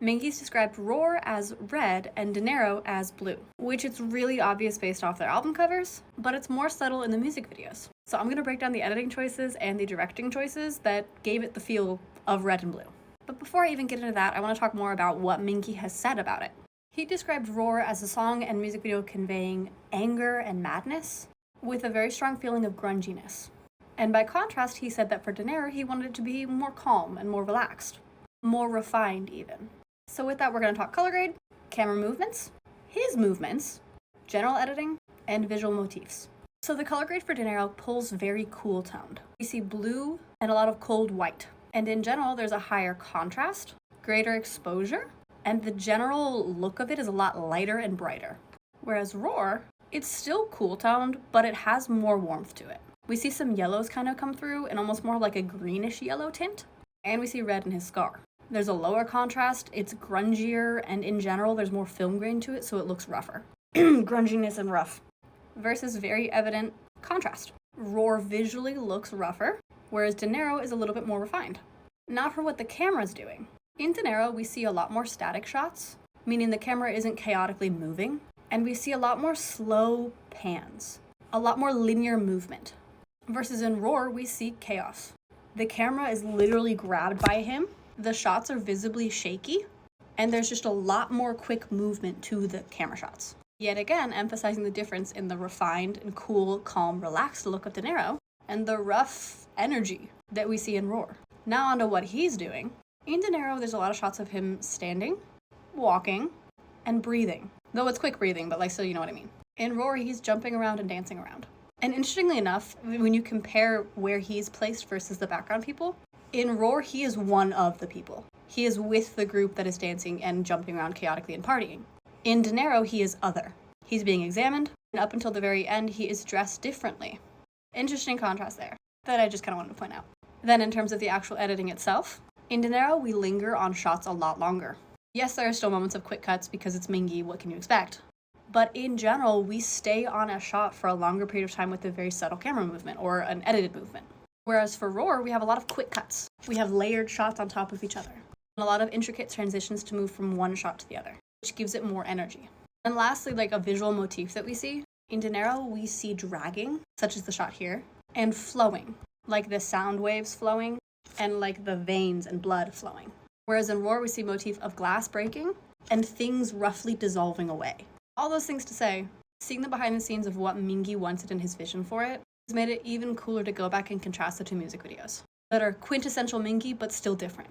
Mingi's described Roar as red and Dinero as blue, which it's really obvious based off their album covers, but it's more subtle in the music videos. So I'm gonna break down the editing choices and the directing choices that gave it the feel of red and blue. But before I even get into that, I want to talk more about what Mingi has said about it. He described Roar as a song and music video conveying anger and madness with a very strong feeling of grunginess. And by contrast, he said that for Dinero, he wanted it to be more calm and more relaxed, more refined even. So with that, we're going to talk color grade, camera movements, his movements, general editing, and visual motifs. So the color grade for Dinero pulls very cool toned. We see blue and a lot of cold white. And in general, there's a higher contrast, greater exposure, and the general look of it is a lot lighter and brighter. Whereas Roar, it's still cool toned, but it has more warmth to it. We see some yellows kind of come through and almost more like a greenish yellow tint. And we see red in his scar. There's a lower contrast, it's grungier, and in general, there's more film grain to it, so it looks rougher. Grunginess and rough. Versus very evident contrast. Roar visually looks rougher, whereas Dinero is a little bit more refined. Not for what the camera's doing. In Dinero, we see a lot more static shots, meaning the camera isn't chaotically moving, and we see a lot more slow pans, a lot more linear movement. Versus in Roar, we see chaos. The camera is literally grabbed by him, the shots are visibly shaky, and there's just a lot more quick movement to the camera shots. Yet again, emphasizing the difference in the refined and cool, calm, relaxed look of Dinero and the rough energy that we see in Roar. Now onto what he's doing. In Dinero, there's a lot of shots of him standing, walking, and breathing. Though it's quick breathing, but like, so you know what I mean. In Roar, he's jumping around and dancing around. And interestingly enough, when you compare where he's placed versus the background people, in Roar, he is one of the people. He is with the group that is dancing and jumping around chaotically and partying. In Dinero, he is other. He's being examined, and up until the very end, he is dressed differently. Interesting contrast there that I just kind of wanted to point out. Then in terms of the actual editing itself, in Dinero, we linger on shots a lot longer. Yes, there are still moments of quick cuts because it's Mingi, what can you expect? But in general, we stay on a shot for a longer period of time with a very subtle camera movement or an edited movement. Whereas for Roar, we have a lot of quick cuts. We have layered shots on top of each other. And a lot of intricate transitions to move from one shot to the other, which gives it more energy. And lastly, like a visual motif that we see. In Dinero, we see dragging, such as the shot here, and flowing, like the sound waves flowing, and like the veins and blood flowing. Whereas in Roar, we see motif of glass breaking and things roughly dissolving away. All those things to say, seeing the behind the scenes of what Mingi wanted in his vision for it has made it even cooler to go back and contrast the two music videos that are quintessential Mingi but still different.